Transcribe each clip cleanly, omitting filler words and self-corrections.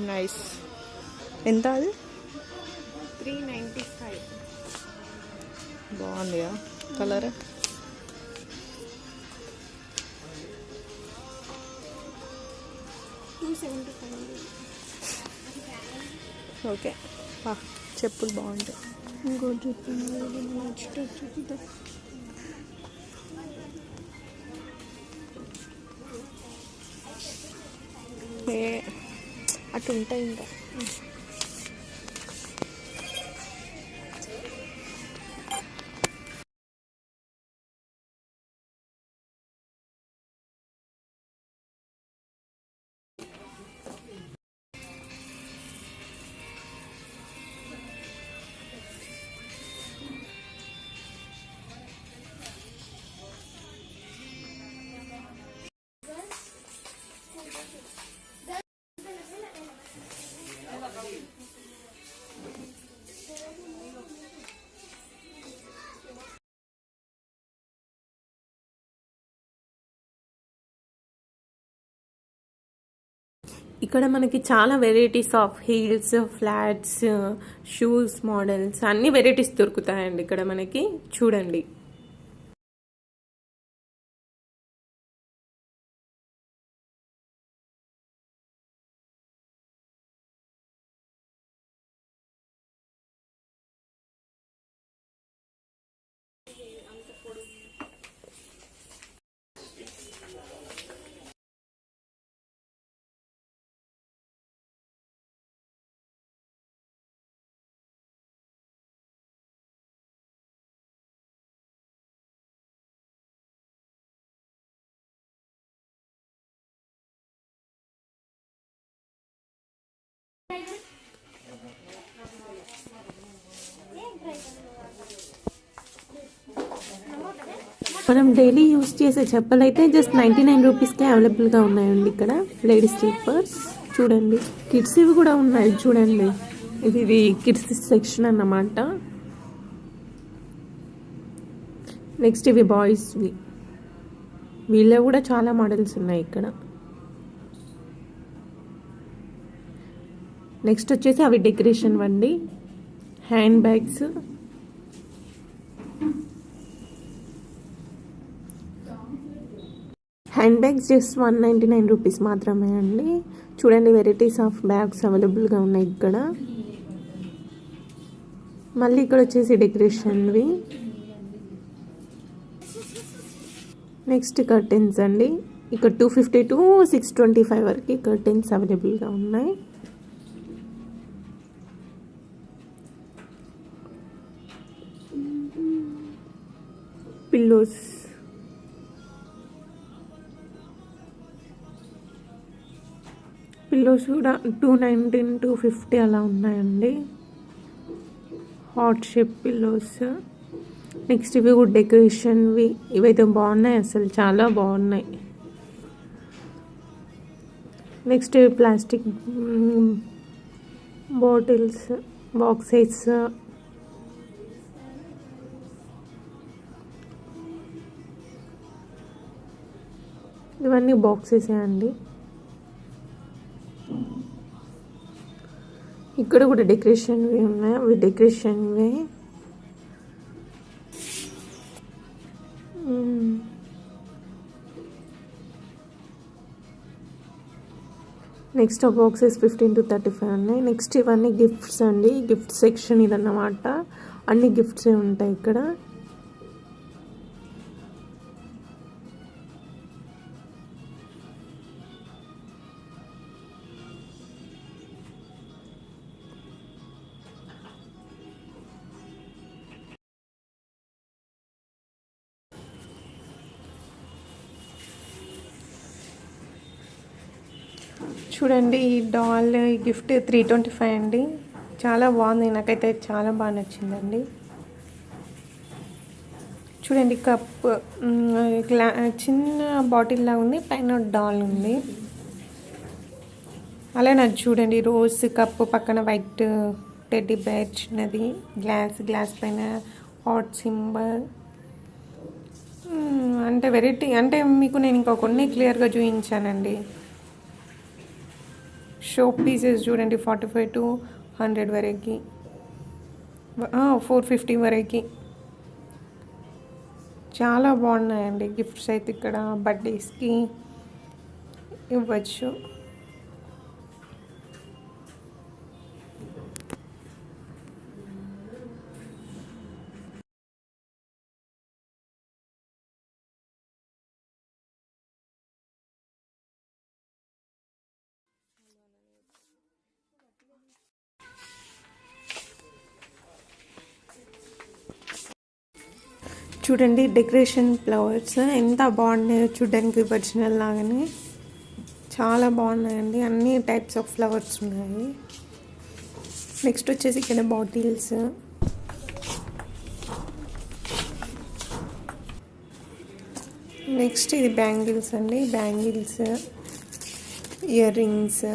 Nice. ఎంత అది? 395. బాగుంది కలర్. ఓకే, చెప్పులు బాగుంటాయి. ఇంకోటి చూపుతా. అటు ఉంటాయి ఇంకా. ఇక్కడ మనకి చాలా varieties of heels, flats, shoes models అన్ని వెరైటీస్ దొరుకుతాయండి ఇక్కడ మనకి. చూడండి. మనం డైలీ యూస్ చేసే చెప్పులు అయితే జస్ట్ 99 రూపీస్కే అవైలబుల్గా ఉన్నాయండి ఇక్కడ. లేడీస్ స్లీపర్స్ చూడండి. కిడ్స్ ఇవి కూడా ఉన్నాయి చూడండి. ఇది కిడ్స్ సెక్షన్ అన్నమాట. నెక్స్ట్ ఇవి బాయ్స్వి. వీళ్ళ కూడా చాలా మోడల్స్ ఉన్నాయి ఇక్కడ. నెక్స్ట్ వచ్చేసి అవి డెకరేషన్ వండి hand bags. Hand bags just 199 rupees మాత్రమే అండి. చూడండి, వెరైటీస్ ఆఫ్ బ్యాగ్స్ అవైలబుల్గా ఉన్నాయి ఇక్కడ. మళ్ళీ ఇక్కడ వచ్చేసి డెకరేషన్వి. నెక్స్ట్ కర్టెన్స్ అండి. ఇక్కడ 250 to 625 వరకు కర్టెన్స్ అవైలబుల్గా ఉన్నాయి. పిల్లోస్, పిల్లోస్ కూడా 219, 250 అలా ఉన్నాయండి. Hot shape pillows. నెక్స్ట్ ఇవి కూడా డెకరేషన్వి. ఇవైతే బాగున్నాయి, అసలు చాలా బాగున్నాయి. Next plastic bottles, boxes. ఇవన్నీ బాక్సెసే అండి. ఇక్కడ కూడా డెకరేషన్వి ఉన్నాయి. అవి డెకరేషన్వే. నెక్స్ట్ ఆ బాక్సెస్ 15 to 35 ఉన్నాయి. నెక్స్ట్ ఇవన్నీ గిఫ్ట్స్ అండి. గిఫ్ట్ సెక్షన్ ఇదన్నమాట. అన్ని గిఫ్ట్సే ఉంటాయి ఇక్కడ. చూడండి, ఈ డాల్ గిఫ్ట్ 325 అండి. చాలా బాగుంది, నాకైతే చాలా బాగా నచ్చిందండి. చూడండి, కప్ చిన్న బాటిల్ లాగా ఉంది, పైన డాల్ ఉంది. అలా నాకు చూడండి, రోజ్ కప్ పక్కన వైట్ టెడ్డీ బేర్ చిన్నది, గ్లాస్ పైన హాట్ సింబల్. అంటే వెరైటీ, అంటే మీకు నేను ఇంకా కొన్ని క్లియర్గా చూపించానండి. షో పీసెస్ చూడండి 45 to 100 వరకు, 450 వరకు చాలా బాగున్నాయండి. గిఫ్ట్స్ అయితే ఇక్కడ బర్త్డేస్కి ఇవ్వచ్చు. చూడండి డెకరేషన్ ఫ్లవర్స్ ఎంత బాగున్నాయో, చూడడానికి ఒరిజినల్ లాగానే చాలా బాగున్నాయండి. అన్ని టైప్స్ ఆఫ్ ఫ్లవర్స్ ఉన్నాయి. నెక్స్ట్ వచ్చేసి ఇక్కడ బాటిల్స్, నెక్స్ట్ ఇది బ్యాంగిల్స్ అండి. Bangles, ear rings,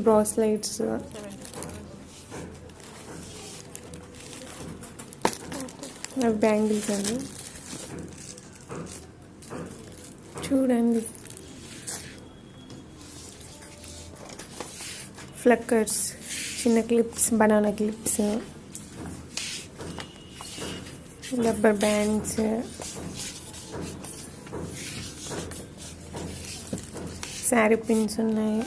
bracelets, bangles అండి. చూడండి ఫ్లక్కర్స్, చిన్న clips, banana clips, rubber bands, sari pins ఉన్నాయి.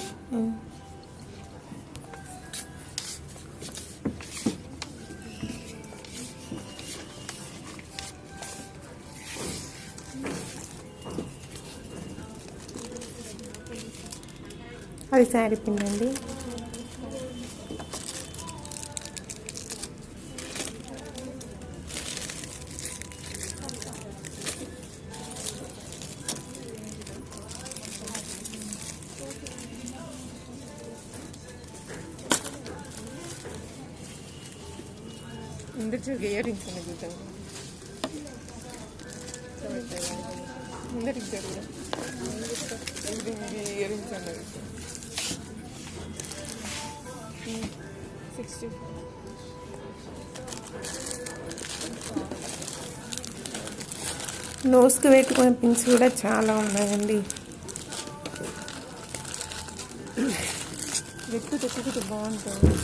అది శారీ పిన్ అండి. ముందరికి ఇయర్ రింగ్స్ అని చూద్దాం. ముందరికి జరుగుతుంది ఇయర్ రింగ్స్ అన్నది 60. నోస్కి పెట్టుకునే పిన్స్ కూడా చాలా ఉన్నాయండి. వెతుకుతే బాగుంటుంది.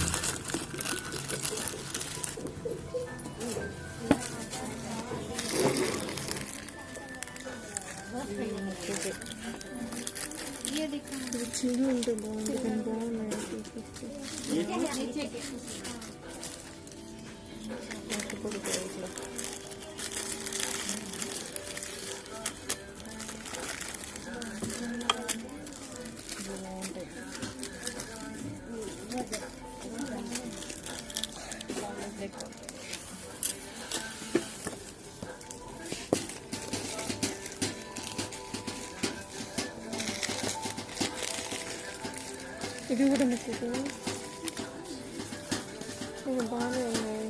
చిన్న ఉంటే బాగుంటుంది. బాగున్నాయి. ఇది కూడా మీకు బాగానే ఉన్నాయి.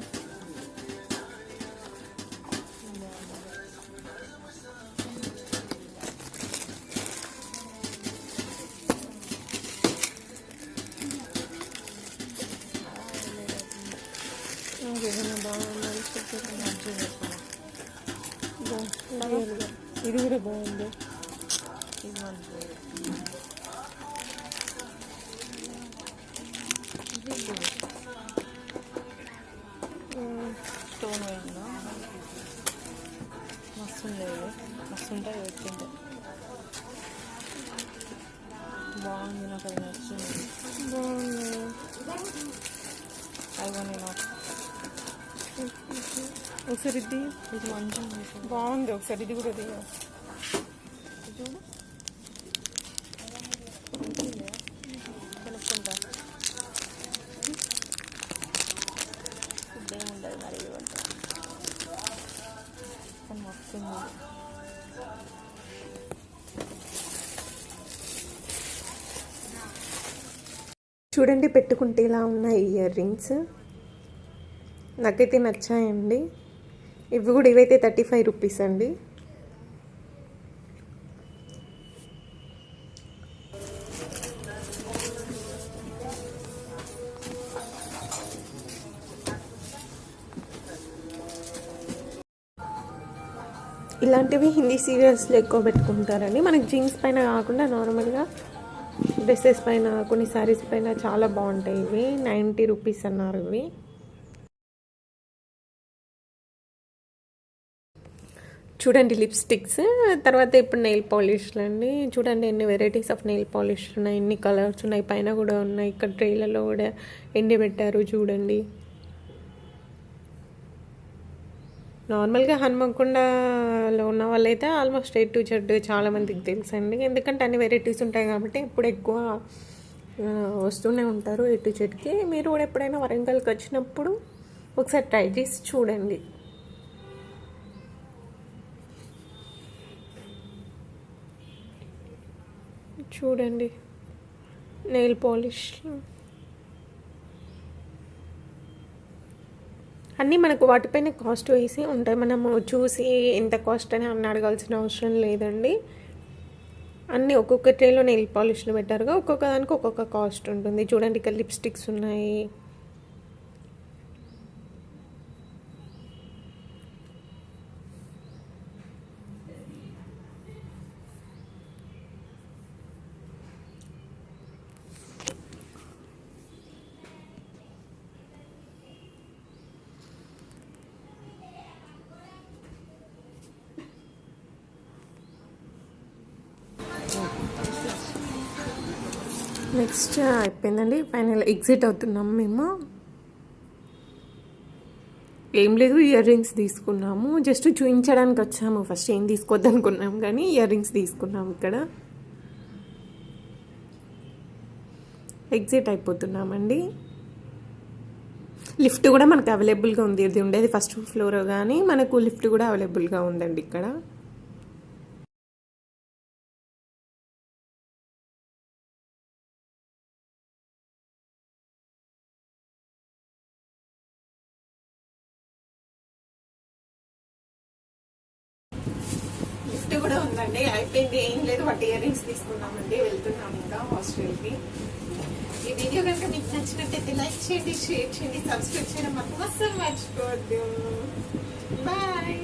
ఏదైనా బాగున్నాయి. ఇది కూడా బాగుంది. స్టోన్ వేయండి. మస్తు ఉండేది, మస్తు ఉంటాయి. వచ్చింది బాగుంది. నాకు అది నచ్చింది. బాగుంది. అదిగోని నాకు ఒకసారి ఇది మంచిగా బాగుంది. ఒకసారి ఇది కూడా దిగా చూడు. కనుక్కుంటా ఏముండదు మరి కానీ వస్తుంది. చూడండి పెట్టుకుంటే ఇలా ఉన్నాయి ఇయర్ రింగ్స్. నాకైతే నచ్చాయండి. ఇవి కూడా ఇవైతే 35 రూపీస్ అండి. ఇలాంటివి హిందీ సీరియల్స్లో ఎక్కువ పెట్టుకుంటారండి. మనకి జీన్స్ పైన కాకుండా నార్మల్గా డ్రెస్సెస్ పైన కొన్ని శారీస్ పైన చాలా బాగుంటాయి ఇవి. 90 రూపీస్ అన్నారు ఇవి. చూడండి లిప్స్టిక్స్. తర్వాత ఇప్పుడు నెయిల్ పాలిష్లు అండి. చూడండి ఎన్ని వెరైటీస్ ఆఫ్ నెయిల్ పాలిష్ ఉన్నాయి, ఎన్ని కలర్స్ ఉన్నాయి. పైన కూడా ఉన్నాయి. ఇక్కడ ట్రేలలో కూడా ఎండి పెట్టారు చూడండి. నార్మల్గా హన్మకొండలో ఉన్న వాళ్ళైతే ఆల్మోస్ట్ A to Z చాలామందికి తెలుసండి. ఎందుకంటే అన్ని వెరైటీస్ ఉంటాయి కాబట్టి ఇప్పుడు ఎక్కువ వస్తూనే ఉంటారు A to Zకి. మీరు కూడా ఎప్పుడైనా వరంగల్కి వచ్చినప్పుడు ఒకసారి ట్రై చేసి చూడండి. చూడండి నెయిల్ పాలిష్ అన్నీ మనకు వాటిపైన కాస్ట్ వేసి ఉంటాయి. మనము చూసి ఎంత కాస్ట్ అని అడగాల్సిన అవసరం లేదండి. అన్నీ ఒక్కొక్క ట్రేలో నెయిల్ పాలిష్లు పెట్టారుగా, ఒక్కొక్క దానికి ఒక్కొక్క కాస్ట్ ఉంటుంది. చూడండి ఇక్కడ లిప్స్టిక్స్ ఉన్నాయి. నెక్స్ట్ అయిపోయిందండి. ఫైనల్ ఎగ్జిట్ అవుతున్నాం మేము. ఏం లేదు, ఇయర్ రింగ్స్ తీసుకున్నాము. జస్ట్ చూపించడానికి వచ్చాము. ఫస్ట్ ఏం తీసుకోవద్దు అనుకున్నాం కానీ ఇయర్ రింగ్స్ తీసుకున్నాము. ఇక్కడ ఎగ్జిట్ అయిపోతున్నామండి. లిఫ్ట్ కూడా మనకు అవైలబుల్గా ఉంది. ఇది ఉండేది ఫస్ట్ ఫ్లోర్ కానీ మనకు లిఫ్ట్ కూడా అవైలబుల్గా ఉందండి ఇక్కడ. లిఫ్ట్ కూడా ఉందండి. అయిపోయింది, ఏం లేదు. వాటి ఇయర్ రింగ్స్ తీసుకున్నామండి. వెళ్తున్నాము ఇంకా హాస్టల్కి. ఈ వీడియో కనుక మీకు నచ్చినట్టయితే లైక్ చేయండి, షేర్ చేయండి, సబ్స్క్రైబ్ చేయడం మాత్రం అస్సలు మర్చిపోవద్దు. బాయ్.